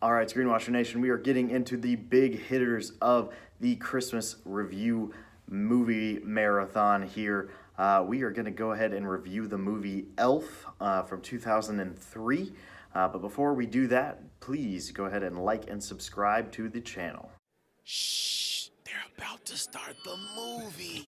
All right, Screenwatcher Nation, we are getting into the big hitters of the Christmas review movie marathon here. We are going to go ahead and review the movie Elf from 2003. But before we do that, please go ahead and like and subscribe to the channel. Shh, they're about to start the movie.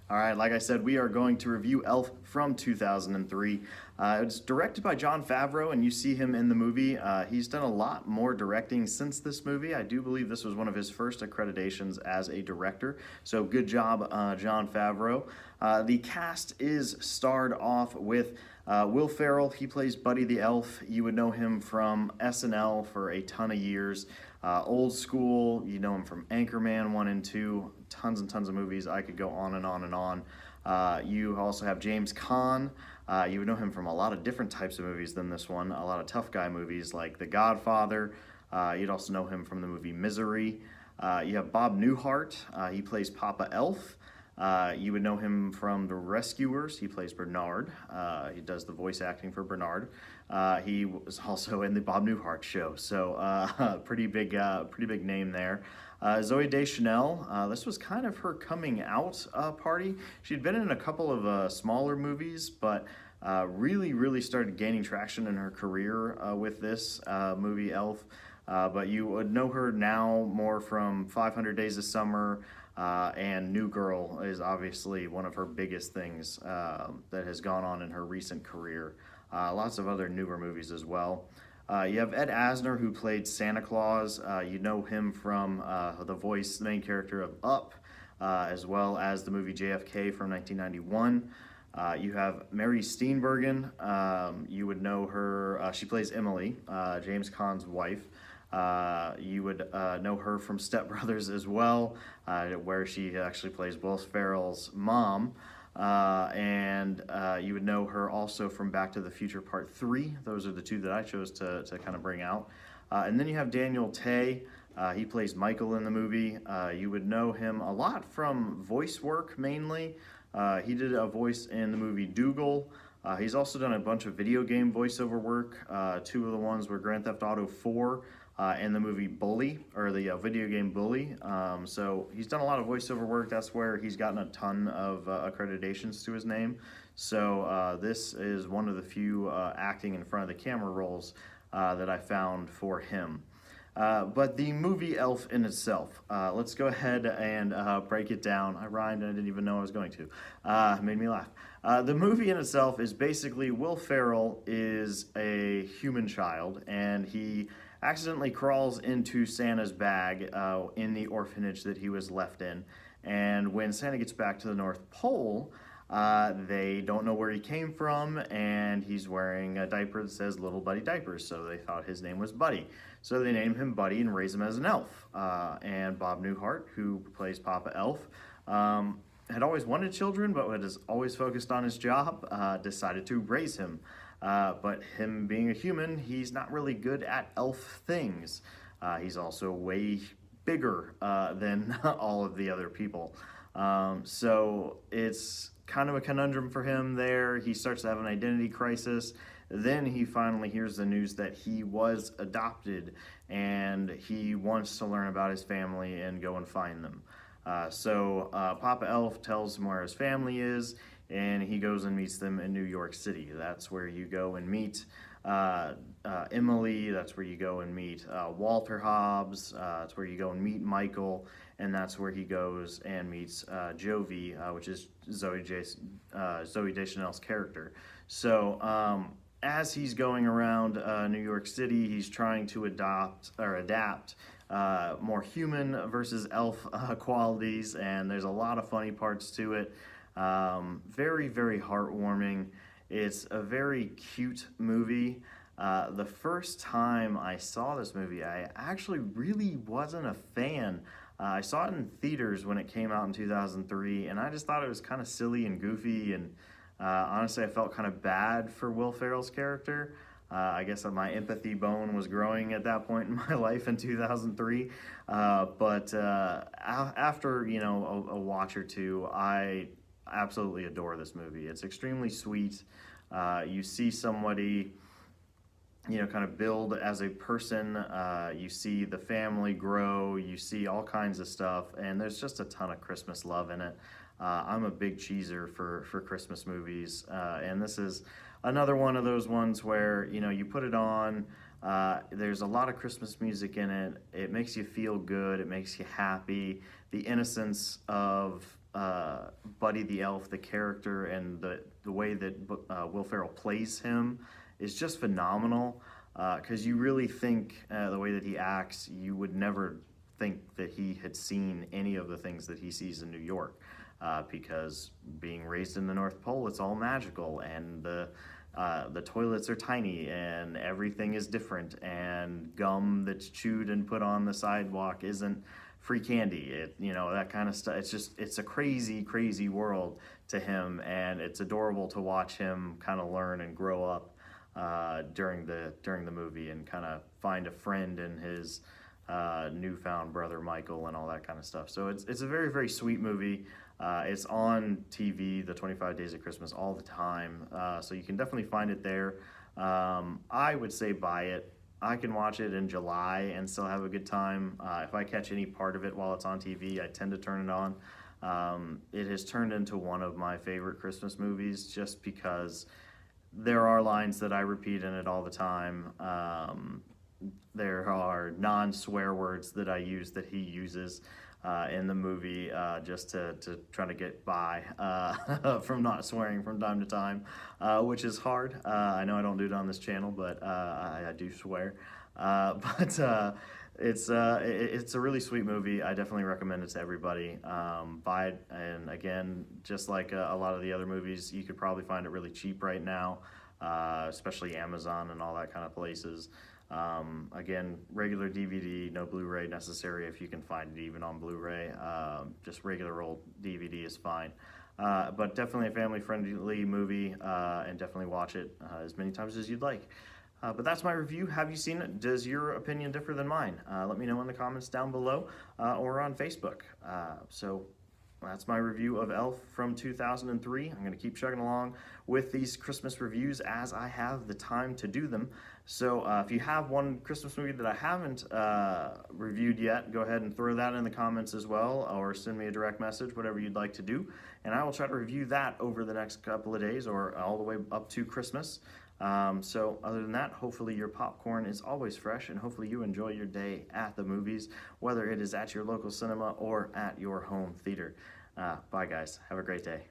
All right, like I said, we are going to review Elf from 2003. It's directed by Jon Favreau, and you see him in the movie. He's done a lot more directing since this movie. I do believe this was one of his first accreditations as a director, so good job, Jon Favreau. The cast is starred off with Will Ferrell. He plays Buddy the Elf. You would know him from SNL for a ton of years. Old School, you know him from Anchorman 1 and 2, tons and tons of movies. I could go on and on and on. You also have James Caan. You would know him from a lot of different types of movies than this one, a lot of tough guy movies like The Godfather. You'd also know him from the movie Misery. You have Bob Newhart. He plays Papa Elf. You would know him from The Rescuers. He plays Bernard. He does the voice acting for Bernard. He was also in the Bob Newhart Show, so pretty big name there. Zooey Deschanel, this was kind of her coming out party. She'd been in a couple of smaller movies, but really started gaining traction in her career with this movie Elf. But you would know her now more from 500 Days of Summer, and New Girl is obviously one of her biggest things that has gone on in her recent career. Lots of other newer movies as well. You have Ed Asner, who played Santa Claus. You know him from the main character of Up, as well as the movie JFK from 1991. You have Mary Steenburgen. You would know her, she plays Emily, James Caan's wife. You would know her from Step Brothers as well, where she actually plays Will Ferrell's mom. And you would know her also from Back to the Future Part 3. Those are the two that I chose to kind of bring out. And then you have Daniel Tay. He plays Michael in the movie. You would know him a lot from voice work mainly. He did a voice in the movie Dougal. He's also done a bunch of video game voiceover work. Two of the ones were Grand Theft Auto 4 and the movie Bully, or the video game Bully. So he's done a lot of voiceover work. That's where he's gotten a ton of accreditations to his name. So this is one of the few acting in front of the camera roles that I found for him. But the movie Elf in itself, let's go ahead and break it down. I rhymed and I didn't even know I was going to. Made me laugh. The movie in itself is basically Will Ferrell is a human child, and he accidentally crawls into Santa's bag in the orphanage that he was left in. And when Santa gets back to the North Pole, they don't know where he came from, and he's wearing a diaper that says Little Buddy Diapers, so they thought his name was Buddy. So they named him Buddy and raised him as an elf. And Bob Newhart, who plays Papa Elf, had always wanted children, but was always focused on his job, decided to raise him. But him being a human, he's not really good at elf things. He's also way bigger than all of the other people. So it's kind of a conundrum for him there. He starts to have an identity crisis. Then he finally hears the news that he was adopted, and he wants to learn about his family and go and find them. So Papa Elf tells him where his family is, and he goes and meets them in New York City. That's where you go and meet Emily. That's where you go and meet Walter Hobbs. That's where you go and meet Michael, and that's where he goes and meets Jovi, which is Zooey Deschanel's character. So as he's going around New York City, he's trying to adapt more human versus elf qualities, and there's a lot of funny parts to it. Very heartwarming. It's a very cute movie. The first time I saw this movie, I actually really wasn't a fan. I saw it in theaters when it came out in 2003, and I just thought it was kind of silly and goofy, and honestly I felt kind of bad for Will Ferrell's character. I guess my empathy bone was growing at that point in my life in 2003. But after, a watch or two, I absolutely adore this movie. It's extremely sweet. You see somebody kind of build as a person. You see the family grow, you see all kinds of stuff, and there's just a ton of Christmas love in it. I'm a big cheeser for Christmas movies, and this is another one of those ones where you put it on. There's a lot of Christmas music in it. It makes you feel good. It makes you happy. The innocence of Buddy the Elf, the character, and the way that Will Ferrell plays him is just phenomenal. Because you really think the way that he acts, you would never think that he had seen any of the things that he sees in New York. Because being raised in the North Pole, it's all magical, and the toilets are tiny, and everything is different, and gum that's chewed and put on the sidewalk isn't free candy. That kind of stuff. It's a crazy, crazy world to him, and it's adorable to watch him kind of learn and grow up during the movie, and kind of find a friend in his newfound brother Michael and all that kind of stuff. So it's a very, very sweet movie. It's on TV, the 25 Days of Christmas, all the time, so you can definitely find it there. I would say buy it. I can watch it in July and still have a good time. If I catch any part of it while it's on TV, I tend to turn it on. It has turned into one of my favorite Christmas movies just because there are lines that I repeat in it all the time. There are non-swear words that I use that he uses in the movie, just to try to get by from not swearing from time to time, which is hard. I know I don't do it on this channel, but I do swear. But it's a really sweet movie. I definitely recommend it to everybody. Buy it, and again, just like a lot of the other movies, you could probably find it really cheap right now, especially Amazon and all that kind of places. Again, regular DVD, no Blu-ray necessary if you can find it even on Blu-ray. Just regular old DVD is fine. But definitely a family-friendly movie, and definitely watch it as many times as you'd like. But that's my review. Have you seen it? Does your opinion differ than mine? Let me know in the comments down below, or on Facebook. So that's my review of Elf from 2003. I'm going to keep chugging along with these Christmas reviews as I have the time to do them. So if you have one Christmas movie that I haven't reviewed yet, go ahead and throw that in the comments as well, or send me a direct message, whatever you'd like to do, and I will try to review that over the next couple of days, or all the way up to Christmas. So other than that, hopefully your popcorn is always fresh, and hopefully you enjoy your day at the movies, whether it is at your local cinema or at your home theater. Bye guys, have a great day.